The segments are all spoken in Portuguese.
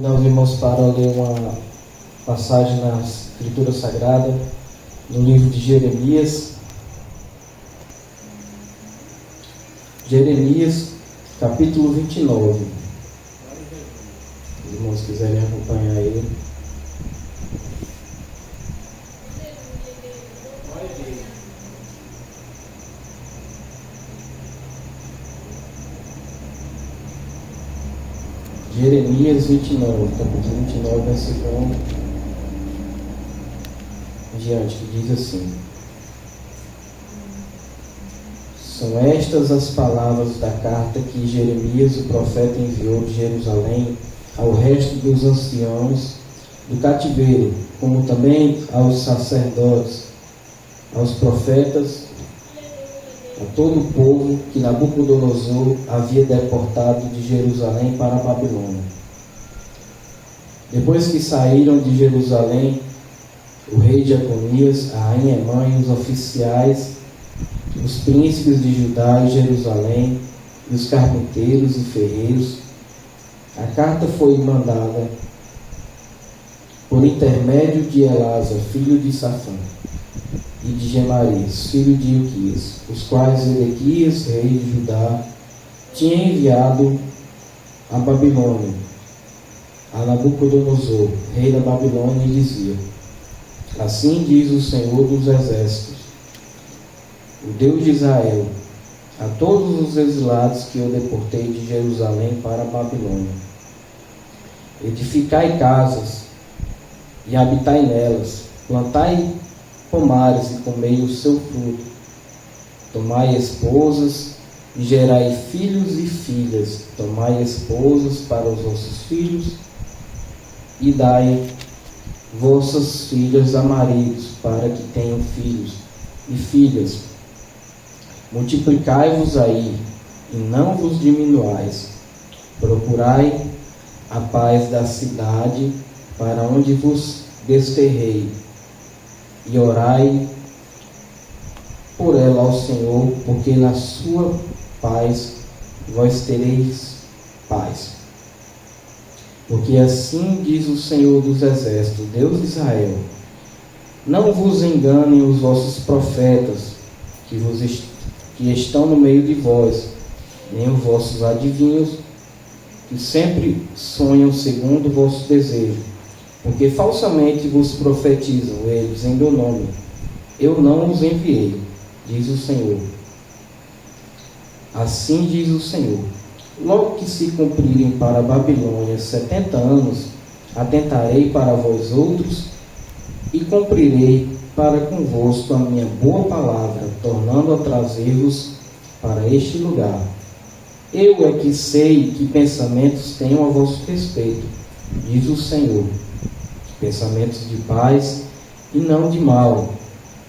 Nós irmãos para ler uma passagem na Escritura Sagrada, no livro de Jeremias. Jeremias, capítulo 29. Se os irmãos quiserem acompanhar ele. Jeremias 29, capítulo 29, versículo 1 em diante, que diz assim: São estas as palavras da carta que Jeremias, o profeta, enviou de Jerusalém ao resto dos anciãos do cativeiro, como também aos sacerdotes, aos profetas, a todo o povo que Nabucodonosor havia deportado de Jerusalém para a Babilônia. Depois que saíram de Jerusalém, o rei Jeconias, a rainha mãe, os oficiais, os príncipes de Judá e Jerusalém, e os carpinteiros e ferreiros, a carta foi mandada por intermédio de Elasa, filho de Safã, e de Gemarias, filho de Ilquias, os quais Ezequias, rei de Judá, tinha enviado a Babilônia, a Nabucodonosor, rei da Babilônia, e dizia: Assim diz o Senhor dos Exércitos, o Deus de Israel, a todos os exilados que eu deportei de Jerusalém para a Babilônia: Edificai casas e habitai nelas, plantai pomares e comei o seu fruto, tomai esposas e gerai filhos e filhas, tomai esposas para os vossos filhos e dai vossas filhas a maridos, para que tenham filhos e filhas. Multiplicai-vos aí e não vos diminuais. Procurai a paz da cidade para onde vos desterrei, e orai por ela ao Senhor, porque na sua paz vós tereis paz. Porque assim diz o Senhor dos Exércitos, Deus de Israel: Não vos enganem os vossos profetas que estão no meio de vós, nem os vossos adivinhos que sempre sonham segundo o vosso desejo. Porque falsamente vos profetizam eles em meu nome. Eu não os enviei, diz o Senhor. Assim diz o Senhor: Logo que se cumprirem para a Babilônia 70 anos, atentarei para vós outros e cumprirei para convosco a minha boa palavra, tornando a trazer-vos para este lugar. Eu é que sei que pensamentos tenho a vosso respeito, diz o Senhor, pensamentos de paz e não de mal,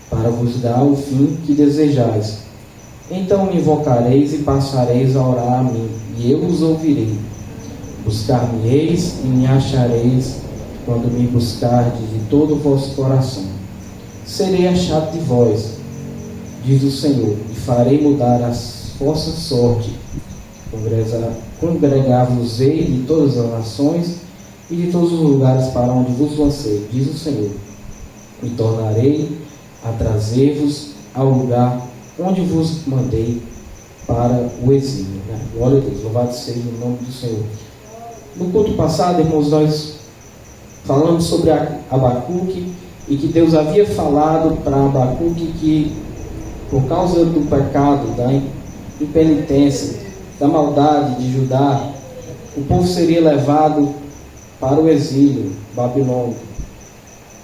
para vos dar o fim que desejais. Então me invocareis e passareis a orar a mim, e eu vos ouvirei. Buscar-me-eis e me achareis, quando me buscardes de todo o vosso coração. Serei achado de vós, diz o Senhor, e farei mudar a vossa sorte. Congregar-vos-ei de todas as nações e de todos os lugares para onde vos lancei, diz o Senhor. E tornarei a trazer-vos ao lugar onde vos mandei para o exílio. Glória a Deus, louvado seja o nome do Senhor. No culto passado, irmãos, nós falamos sobre Abacuque e que Deus havia falado para Abacuque que, por causa do pecado, da impenitência, da maldade de Judá, o povo seria levado para o exílio babilônico,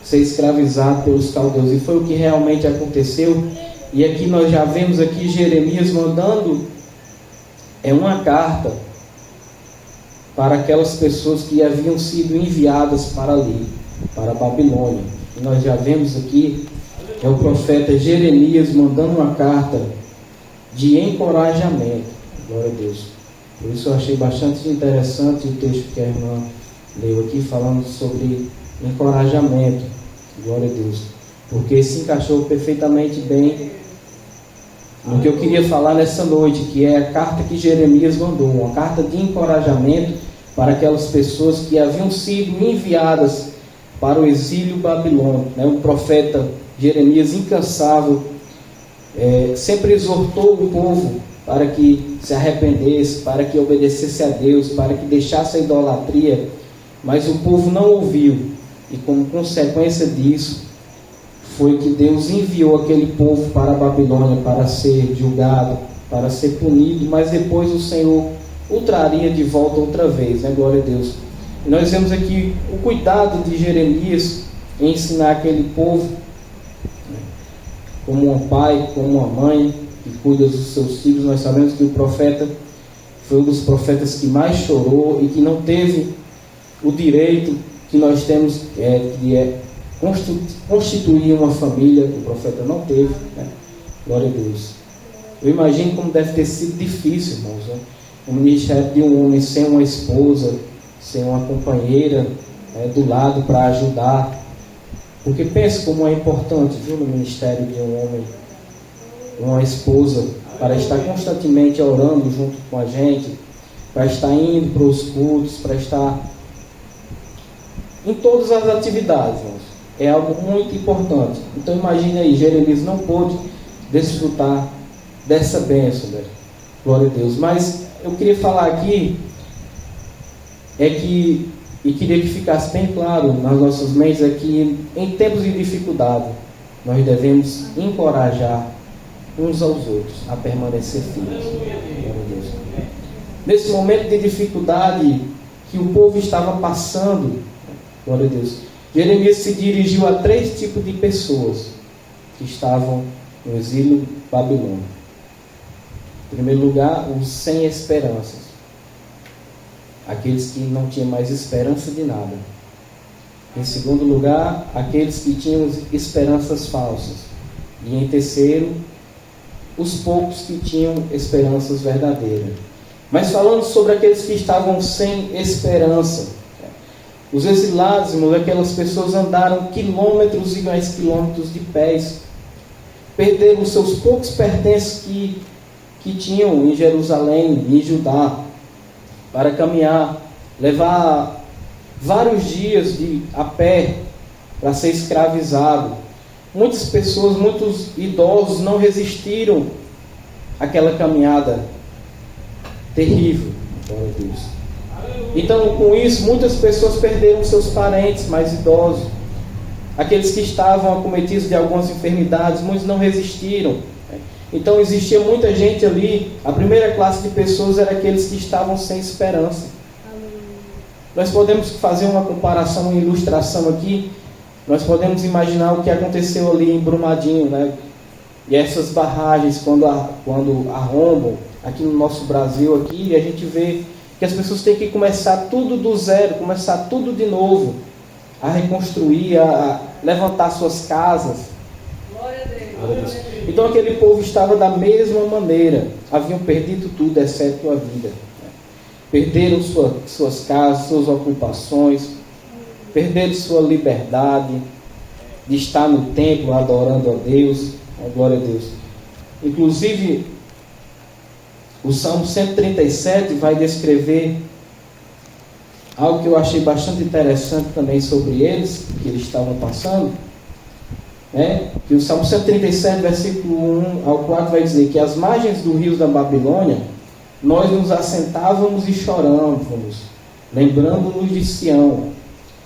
ser escravizado pelos caldeus. E foi o que realmente aconteceu. E aqui nós já vemos aqui Jeremias mandando uma carta para aquelas pessoas que haviam sido enviadas para ali, para a Babilônia. E nós já vemos aqui o profeta Jeremias mandando uma carta de encorajamento. Glória a Deus. Por isso eu achei bastante interessante o texto que a irmã leu aqui, falando sobre encorajamento. Glória a Deus. Porque se encaixou perfeitamente bem no que eu queria falar nessa noite, que é a carta que Jeremias mandou, uma carta de encorajamento para aquelas pessoas que haviam sido enviadas para o exílio babilônico. O profeta Jeremias, incansável, sempre exortou o povo para que se arrependesse, para que obedecesse a Deus, para que deixasse a idolatria, mas o povo não ouviu, e como consequência disso, foi que Deus enviou aquele povo para a Babilônia para ser julgado, para ser punido, mas depois o Senhor o traria de volta outra vez, glória a Deus. E nós vemos aqui o cuidado de Jeremias em ensinar aquele povo, como um pai, como uma mãe que cuida dos seus filhos. Nós sabemos que o profeta foi um dos profetas que mais chorou e que não teve o direito que nós temos de constituir uma família. O profeta não teve, glória a Deus. Eu imagino como deve ter sido difícil, irmãos, o ministério de um homem sem uma esposa, sem uma companheira do lado para ajudar. Porque pense como é importante, no ministério de um homem, uma esposa, para estar constantemente orando junto com a gente, para estar indo para os cultos, para estar em todas as atividades, irmãos. É algo muito importante. Então imagine aí, Jeremias não pôde desfrutar dessa bênção, glória a Deus. Mas eu queria falar aqui, e queria que ficasse bem claro nas nossas mentes, que em tempos de dificuldade, nós devemos encorajar uns aos outros a permanecer firmes. Glória a Deus. Nesse momento de dificuldade que o povo estava passando, glória a Deus, Jeremias se dirigiu a 3 tipos de pessoas que estavam no exílio babilônico. Em primeiro lugar, os sem esperanças, aqueles que não tinham mais esperança de nada. Em segundo lugar, aqueles que tinham esperanças falsas. E em terceiro, os poucos que tinham esperanças verdadeiras. Mas falando sobre aqueles que estavam sem esperança, os exilados, irmãos, aquelas pessoas andaram quilômetros e mais quilômetros de pés, perderam os seus poucos pertences que tinham em Jerusalém, em Judá, para caminhar, levar vários dias a pé para ser escravizado. Muitas pessoas, muitos idosos não resistiram àquela caminhada terrível. Glória a Deus. Então, com isso, muitas pessoas perderam seus parentes mais idosos. Aqueles que estavam acometidos de algumas enfermidades, muitos não resistiram. Então, existia muita gente ali. A primeira classe de pessoas era aqueles que estavam sem esperança. Nós podemos fazer uma comparação, uma ilustração aqui. Nós podemos imaginar o que aconteceu ali em Brumadinho, E essas barragens, quando arrombam aqui no nosso Brasil, aqui, a gente vê que as pessoas têm que começar tudo do zero, começar tudo de novo, a reconstruir, a levantar suas casas. Glória a Deus. Então aquele povo estava da mesma maneira, haviam perdido tudo, exceto a vida. Perderam suas casas, suas ocupações, perderam sua liberdade de estar no templo adorando a Deus, glória a Deus. Inclusive, o Salmo 137 vai descrever algo que eu achei bastante interessante também sobre eles, que eles estavam passando. Que o Salmo 137, versículo 1 ao 4 vai dizer que às margens do rio da Babilônia nós nos assentávamos e chorávamos, lembrando-nos de Sião.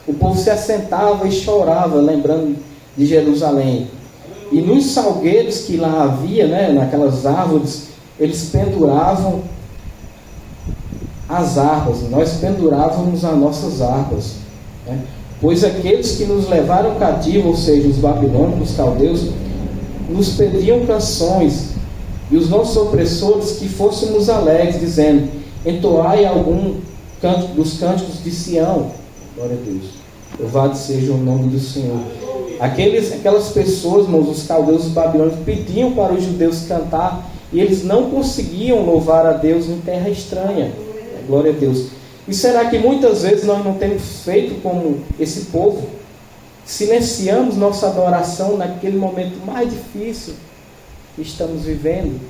O povo se assentava e chorava, lembrando de Jerusalém. E nos salgueiros que lá havia, naquelas árvores, eles penduravam as harpas. Nós pendurávamos as nossas harpas. Pois aqueles que nos levaram cativo, ou seja, os babilônicos, os caldeus, nos pediam canções, e os nossos opressores que fôssemos alegres, dizendo: entoai algum dos cânticos de Sião. Glória a Deus. Louvado seja o nome do Senhor. Aquelas pessoas, irmãos, os caldeus, os babilônicos, pediam para os judeus cantar, e eles não conseguiam louvar a Deus em terra estranha. Glória a Deus. E será que muitas vezes nós não temos feito como esse povo? Silenciamos nossa adoração naquele momento mais difícil que estamos vivendo?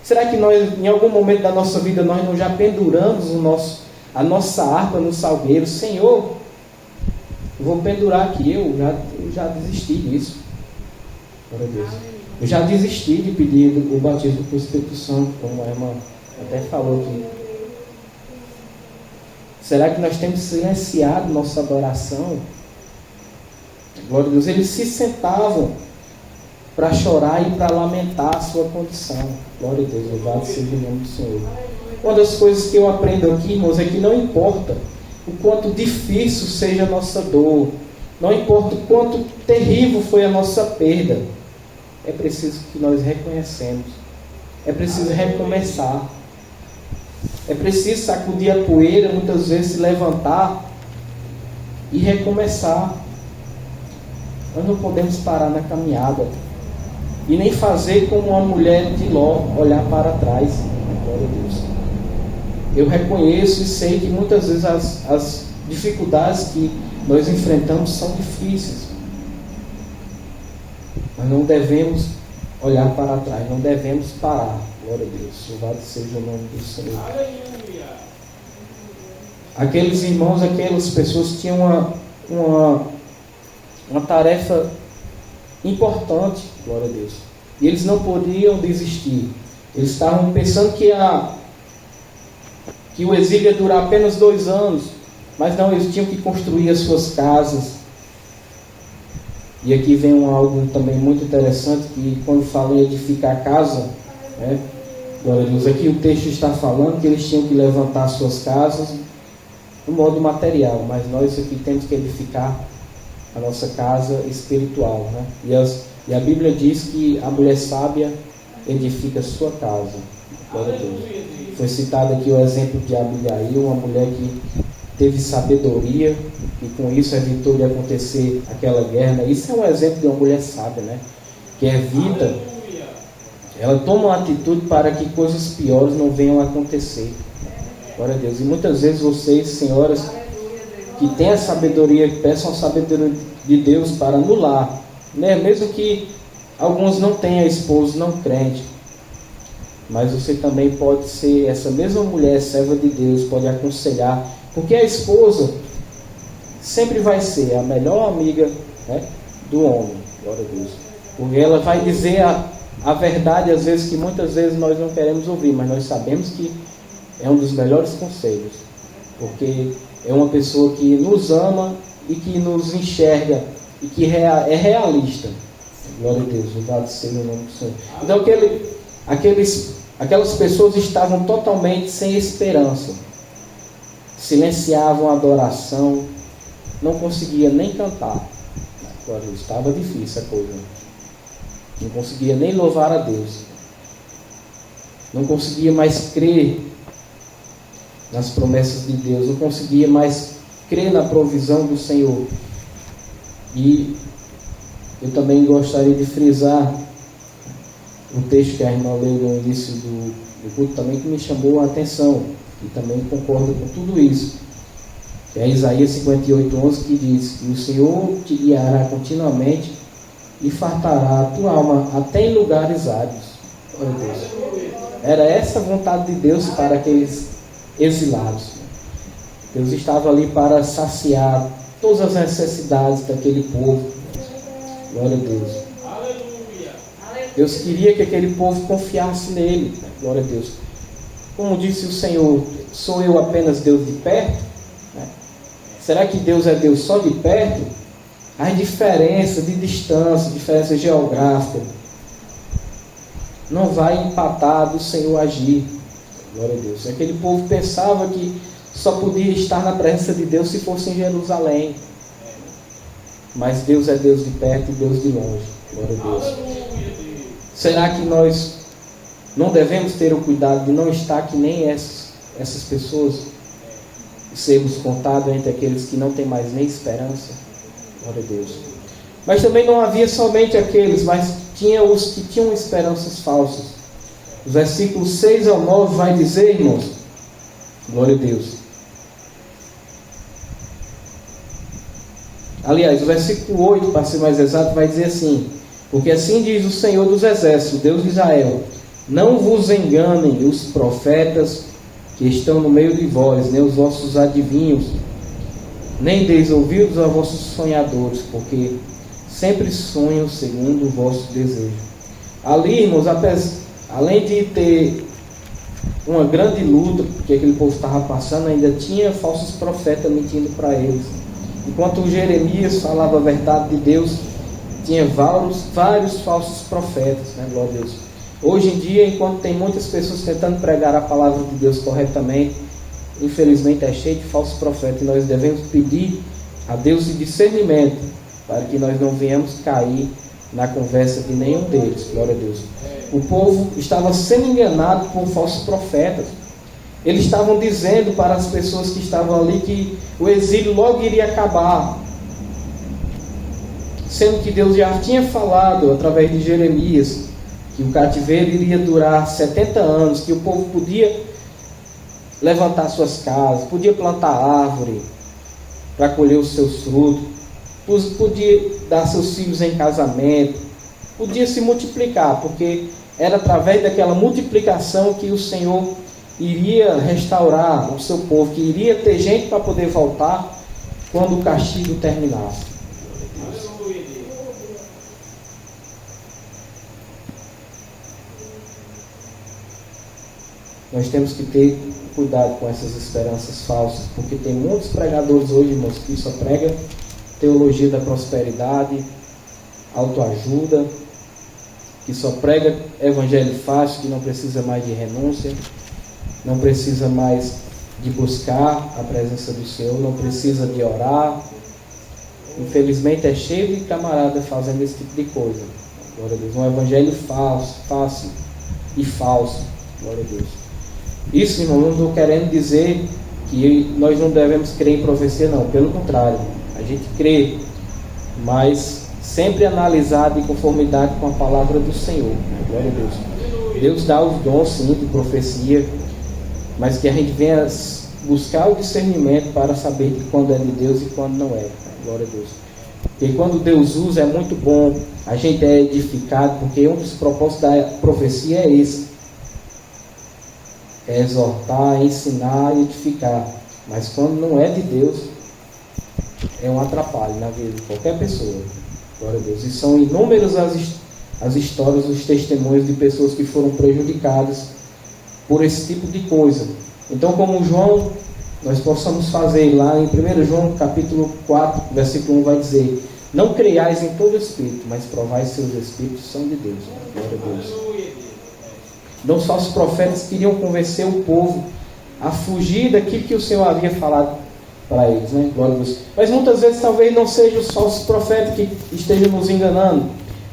Será que nós, em algum momento da nossa vida, nós não já penduramos a nossa harpa no salgueiro. Senhor, eu vou pendurar aqui. Eu já desisti disso. Glória a Deus. Eu já desisti de pedir o batismo com o Espírito Santo, como a irmã até falou aqui. Será que nós temos silenciado nossa adoração? Glória a Deus. Eles se sentavam para chorar e para lamentar a sua condição. Glória a Deus, louvado seja o nome do Senhor. Uma das coisas que eu aprendo aqui, irmãos, é que não importa o quanto difícil seja a nossa dor, não importa o quanto terrível foi a nossa perda, é preciso que nós reconhecemos, é preciso recomeçar, é preciso sacudir a poeira, muitas vezes se levantar e recomeçar. Nós não podemos parar na caminhada e nem fazer como uma mulher de Ló, olhar para trás. Glória a Deus. Eu reconheço e sei que muitas vezes as dificuldades que nós enfrentamos são difíceis. Mas não devemos olhar para trás, não devemos parar. Glória a Deus. Louvado seja o nome do Senhor. Aqueles irmãos, aquelas pessoas tinham uma tarefa importante, glória a Deus. E eles não podiam desistir. Eles estavam pensando que o exílio ia durar apenas 2 anos. Mas não, eles tinham que construir as suas casas. E aqui vem algo também muito interessante, que quando fala em edificar a casa, né, glória a Deus, aqui o texto está falando que eles tinham que levantar suas casas no modo material, mas nós aqui temos que edificar a nossa casa espiritual, né? E a Bíblia diz que a mulher sábia edifica a sua casa. Glória a Deus. Foi citado aqui o exemplo de Abigail, uma mulher que teve sabedoria e com isso evitou de acontecer aquela guerra. Isso é um exemplo de uma mulher sábia, né? Que evita, ela toma uma atitude para que coisas piores não venham a acontecer. Glória a Deus. E muitas vezes vocês, senhoras, que têm a sabedoria, peçam a sabedoria de Deus para anular, né? Mesmo que alguns não tenham esposo não crente, mas você também pode ser essa mesma mulher, serva de Deus, pode aconselhar, porque a esposa sempre vai ser a melhor amiga, né, do homem. Glória a Deus. Porque ela vai dizer a verdade, às vezes, que muitas vezes nós não queremos ouvir, mas nós sabemos que é um dos melhores conselhos, porque é uma pessoa que nos ama e que nos enxerga e que é realista. Glória a Deus, louvado seja o nome do Senhor. Então aquelas pessoas estavam totalmente sem esperança, silenciavam a adoração, não conseguia nem cantar. Glória a Deus, estava difícil a coisa, não conseguia nem louvar a Deus, não conseguia mais crer nas promessas de Deus, não conseguia mais crer na provisão do Senhor. E eu também gostaria de frisar um texto que a irmã leu no início do culto também, que me chamou a atenção, e também concordo com tudo isso, que é Isaías 58:11, que diz que o Senhor te guiará continuamente e fartará a tua alma até em lugares áridos. Glória a Deus. Era essa a vontade de Deus para aqueles exilados. Deus estava ali para saciar todas as necessidades daquele povo. Glória a Deus. Deus queria que aquele povo confiasse nele. Glória a Deus. Como disse o Senhor, sou eu apenas Deus de perto? Será que Deus é Deus só de perto? A diferença de distância, diferença geográfica, não vai empatar do Senhor agir. Glória a Deus. Aquele povo pensava que só podia estar na presença de Deus se fosse em Jerusalém. Mas Deus é Deus de perto e Deus de longe. Glória a Deus. Será que nós não devemos ter o cuidado de não estar que nem essas pessoas, e sermos contados entre aqueles que não têm mais nem esperança? Glória a Deus. Mas também não havia somente aqueles, mas tinha os que tinham esperanças falsas. Os versículos 6 ao 9 vai dizer, irmãos, glória a Deus. Aliás, o versículo 8, para ser mais exato, vai dizer assim: porque assim diz o Senhor dos Exércitos, Deus de Israel, não vos enganem os profetas que estão no meio de vós, nem os vossos adivinhos, nem deis ouvidos a vossos sonhadores, porque sempre sonham segundo o vosso desejo. Ali, irmãos, além de ter uma grande luta que aquele povo estava passando, ainda tinha falsos profetas mentindo para eles. Enquanto Jeremias falava a verdade de Deus, tinha vários falsos profetas, né? Glória a Deus. Hoje em dia, enquanto tem muitas pessoas tentando pregar a palavra de Deus corretamente, infelizmente é cheio de falsos profetas, e nós devemos pedir a Deus de discernimento, para que nós não venhamos cair na conversa de nenhum deles. Glória a Deus. O povo estava sendo enganado por falsos profetas. Eles estavam dizendo para as pessoas que estavam ali que o exílio logo iria acabar, sendo que Deus já tinha falado através de Jeremias que o cativeiro iria durar 70 anos, que o povo podia levantar suas casas, podia plantar árvore para colher os seus frutos, podia dar seus filhos em casamento, podia se multiplicar, porque era através daquela multiplicação que o Senhor iria restaurar o seu povo, que iria ter gente para poder voltar quando o castigo terminasse. Nós temos que ter cuidado com essas esperanças falsas, porque tem muitos pregadores hoje, irmãos, que só pregam teologia da prosperidade, autoajuda, que só prega evangelho fácil, que não precisa mais de renúncia, não precisa mais de buscar a presença do Senhor, não precisa de orar. Infelizmente é cheio de camarada fazendo esse tipo de coisa. Glória a Deus. Um evangelho fácil e falso. Glória a Deus. Isso, irmão, não estou querendo dizer que nós não devemos crer em profecia, não. Pelo contrário, a gente crê, mas sempre analisado em conformidade com a palavra do Senhor. Glória a Deus. Deus dá os dons, sim, de profecia, mas que a gente venha buscar o discernimento para saber de quando é de Deus e quando não é. Glória a Deus. Porque quando Deus usa é muito bom, a gente é edificado, porque um dos propósitos da profecia é esse. É exortar, ensinar e edificar. Mas quando não é de Deus, é um atrapalho na vida de qualquer pessoa. Glória a Deus. E são inúmeras as histórias, os testemunhos de pessoas que foram prejudicadas por esse tipo de coisa. Então, como João, nós possamos fazer lá em 1 João capítulo 4, versículo 1 vai dizer: não creiais em todo espírito, mas provai se os espíritos são de Deus. Glória a Deus. Então os falsos profetas queriam convencer o povo a fugir daquilo que o Senhor havia falado para eles, né? Glória a Deus. Mas muitas vezes talvez não sejam os falsos profetas que estejam nos enganando.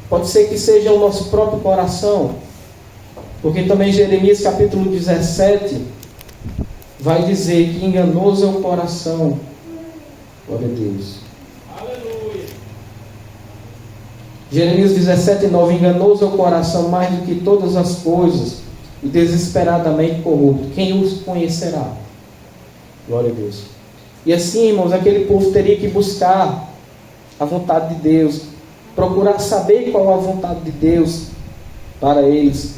Pode ser que seja o nosso próprio coração. Porque também Jeremias capítulo 17 vai dizer que enganoso é o coração. Glória a Deus. Aleluia. Jeremias 17:9: enganoso é o coração mais do que todas as coisas e desesperadamente corrupto. Quem os conhecerá? Glória a Deus. E assim, irmãos, aquele povo teria que buscar a vontade de Deus, procurar saber qual a vontade de Deus para eles.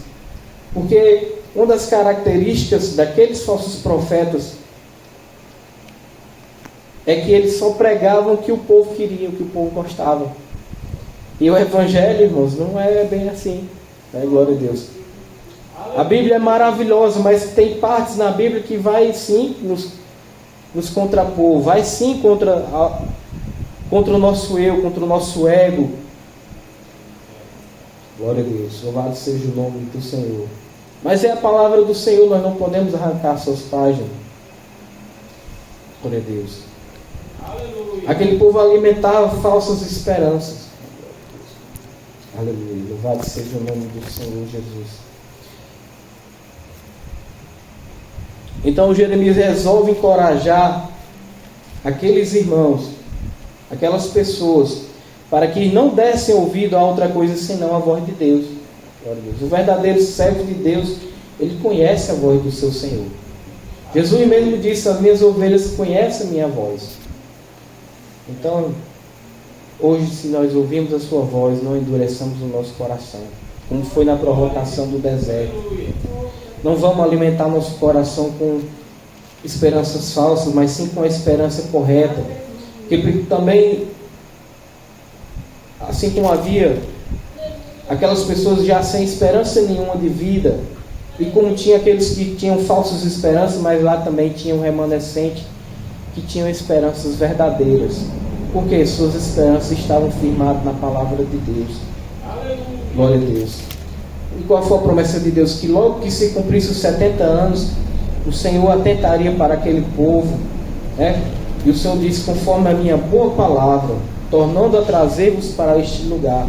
Porque uma das características daqueles falsos profetas é que eles só pregavam o que o povo queria, o que o povo gostava. E o Evangelho, irmãos, não é bem assim. Né? Glória a Deus. A Bíblia é maravilhosa, mas tem partes na Bíblia que vai sim nos contrapor, vai sim contra o nosso eu, contra o nosso ego. Glória a Deus. Louvado seja o nome do Senhor. Mas é a palavra do Senhor, nós não podemos arrancar suas páginas. Glória a Deus. Aleluia. Aquele povo alimentava falsas esperanças. Aleluia. Louvado seja o nome do Senhor Jesus. Então Jeremias resolve encorajar aqueles irmãos, aquelas pessoas, para que não dessem ouvido a outra coisa senão a voz de Deus. Glória a Deus. O verdadeiro servo de Deus, ele conhece a voz do seu Senhor. Jesus mesmo disse: as minhas ovelhas conhecem a minha voz. Então, hoje, se nós ouvirmos a sua voz, não endureçamos o nosso coração, como foi na provocação do deserto. Não vamos alimentar nosso coração com esperanças falsas, mas sim com a esperança correta. Porque também, assim como havia aquelas pessoas já sem esperança nenhuma de vida, e como tinha aqueles que tinham falsas esperanças, mas lá também tinha um remanescente que tinham esperanças verdadeiras, porque suas esperanças estavam firmadas na palavra de Deus. Glória a Deus. E qual foi a promessa de Deus? Que logo que se cumprisse os 70 anos, o Senhor atentaria para aquele povo, né? E o Senhor disse: conforme a minha boa palavra, tornando a trazer-vos para este lugar.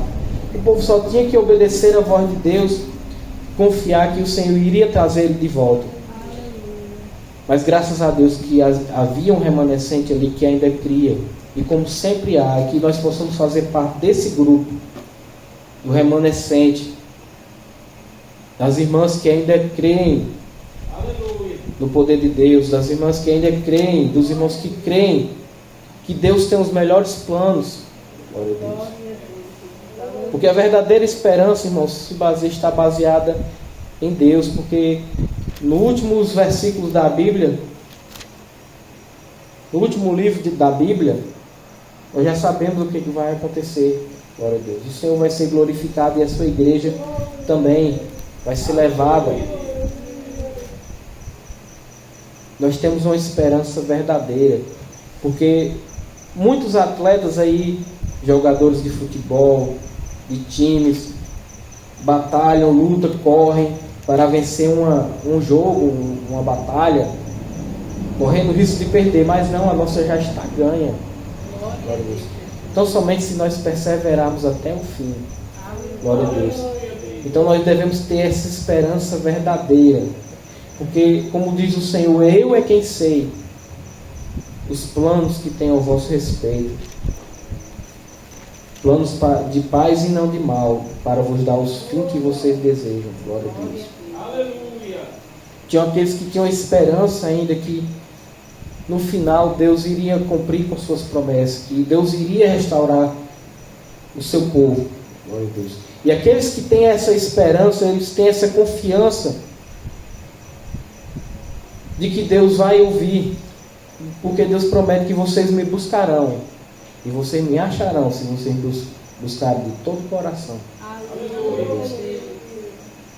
O povo só tinha que obedecer a voz de Deus, confiar que o Senhor iria trazer ele de volta. Mas graças a Deus que havia um remanescente ali que ainda cria. E como sempre há, que nós possamos fazer parte desse grupo, do remanescente, das irmãs que ainda creem no poder de Deus, das irmãs que ainda creem, dos irmãos que creem que Deus tem os melhores planos. Glória a Deus. Porque a verdadeira esperança, irmãos, está baseada em Deus. Porque nos últimos versículos da Bíblia, no último livro da Bíblia, nós já sabemos o que vai acontecer. Glória a Deus. O Senhor vai ser glorificado e a sua igreja também vai ser levada. Nós temos uma esperança verdadeira. Porque muitos atletas aí, jogadores de futebol, de times, batalham, lutam, correm para vencer um jogo, uma batalha, correndo o risco de perder, mas não, a nossa já está ganha. Então somente se nós perseverarmos até o fim. Glória a Deus. Então nós devemos ter essa esperança verdadeira, porque como diz o Senhor, eu é quem sei os planos que tenho ao vosso respeito, planos de paz e não de mal, para vos dar os fins que vocês desejam. Glória a Deus. Aleluia. Tinham aqueles que tinham esperança ainda que no final Deus iria cumprir com suas promessas, que Deus iria restaurar o seu povo. Glória a Deus. E aqueles que têm essa esperança, eles têm essa confiança de que Deus vai ouvir, porque Deus promete que vocês me buscarão e vocês me acharão se vocês buscarem de todo o coração.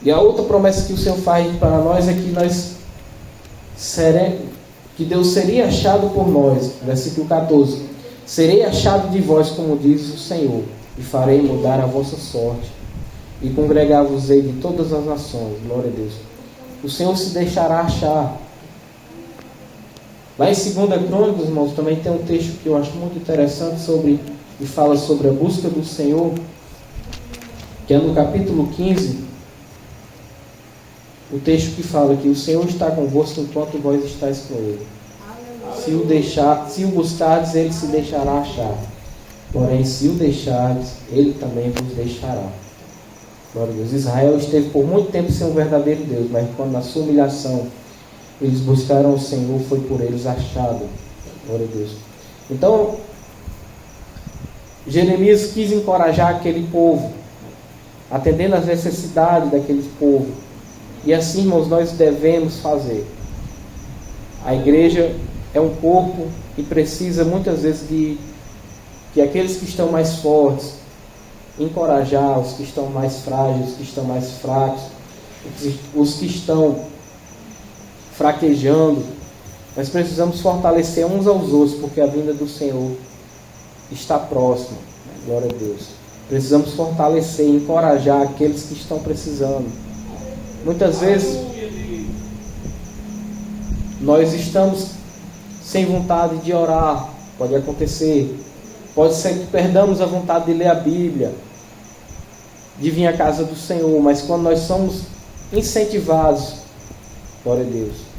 E a outra promessa que o Senhor faz para nós é que que Deus seria achado por nós. Versículo 14: serei achado de vós, como diz o Senhor, e farei mudar a vossa sorte, e congregar-vos-ei de todas as nações. Glória a Deus. O Senhor se deixará achar. Lá em 2 Crônicas, irmãos, também tem um texto que eu acho muito interessante e fala sobre a busca do Senhor, que é no capítulo 15, o texto que fala que o Senhor está convosco enquanto vós estáis com Ele. Se o buscardes, Ele se deixará achar. Porém, se o deixardes, Ele também vos deixará. Glória a Deus. Israel esteve por muito tempo sem um verdadeiro Deus, mas quando na sua humilhação eles buscaram o Senhor, foi por eles achado. Glória a Deus. Então, Jeremias quis encorajar aquele povo, atendendo às necessidades daquele povo. E assim, irmãos, nós devemos fazer. A igreja é um corpo e precisa muitas vezes que aqueles que estão mais fortes, encorajar os que estão mais frágeis, os que estão mais fracos, os que estão fraquejando. Nós precisamos fortalecer uns aos outros, porque a vinda do Senhor está próxima. Glória a Deus. Precisamos fortalecer e encorajar aqueles que estão precisando. Muitas vezes nós estamos sem vontade de orar. Pode acontecer. Pode ser que perdamos a vontade de ler a Bíblia, de vir à casa do Senhor. Mas quando nós somos incentivados, glória a Deus,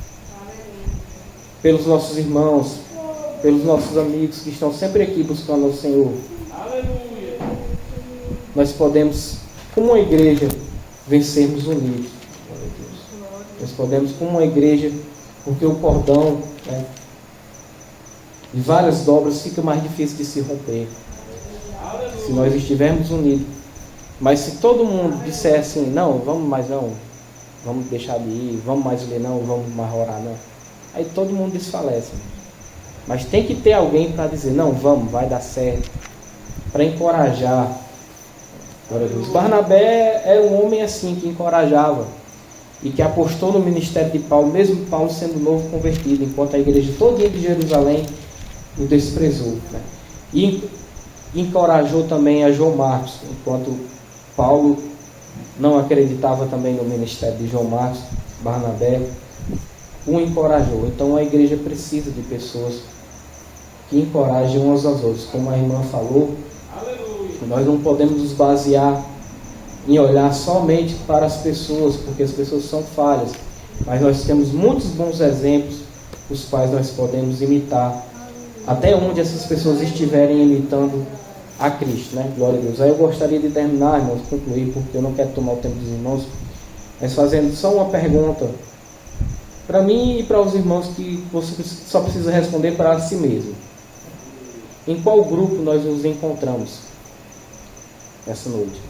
pelos nossos irmãos, pelos nossos amigos que estão sempre aqui buscando ao Senhor, nós podemos, como uma igreja, vencermos unidos. Glória a Deus. Nós podemos, como uma igreja, porque o cordão de várias dobras fica mais difícil de se romper se nós estivermos unidos. Mas se todo mundo disser assim, não, vamos mais não, vamos deixar de ir, vamos mais ler não, vamos mais orar não. Aí todo mundo desfalece. Mas tem que ter alguém para dizer, não, vamos, vai dar certo. Para encorajar. Barnabé é um homem assim, que encorajava. E que apostou no ministério de Paulo, mesmo Paulo sendo novo convertido, enquanto a igreja toda de Jerusalém o desprezou. Né? E encorajou também a João Marcos, enquanto Paulo não acreditava também no ministério de João Marcos, Barnabé o encorajou. Então a igreja precisa de pessoas que encorajem umas às outras. Como a irmã falou, nós não podemos nos basear em olhar somente para as pessoas, porque as pessoas são falhas, mas nós temos muitos bons exemplos, os quais nós podemos imitar, até onde essas pessoas estiverem imitando a Cristo, né? Glória a Deus. Aí eu gostaria de terminar, irmãos, concluir, porque eu não quero tomar o tempo dos irmãos, mas fazendo só uma pergunta para mim e para os irmãos, que você só precisa responder para si mesmo. Em qual grupo nós nos encontramos essa noite?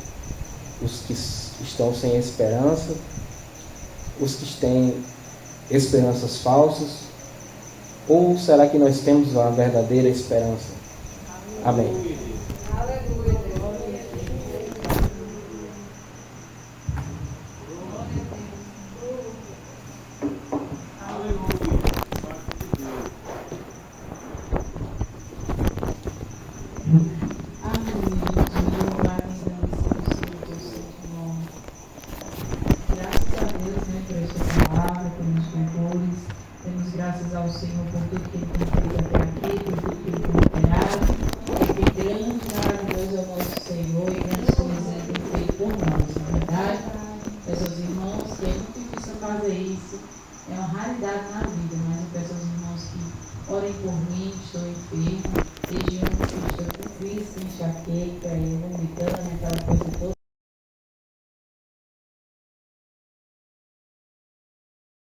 Os que estão sem esperança, os que têm esperanças falsas, ou será que nós temos a verdadeira esperança? Amém. Graças ao Senhor por tudo que Ele tem feito até aqui, por tudo que Ele tem operado, porque grande e maravilhoso é o nosso Senhor e grandes coisas Ele tem feito por nós, na verdade. Peço aos irmãos que é muito difícil fazer isso, é uma raridade na vida, mas eu peço aos irmãos que orem por mim, estou enfermo, desde ontem estou com crise, enxaqueca, vomitando, aquela coisa toda.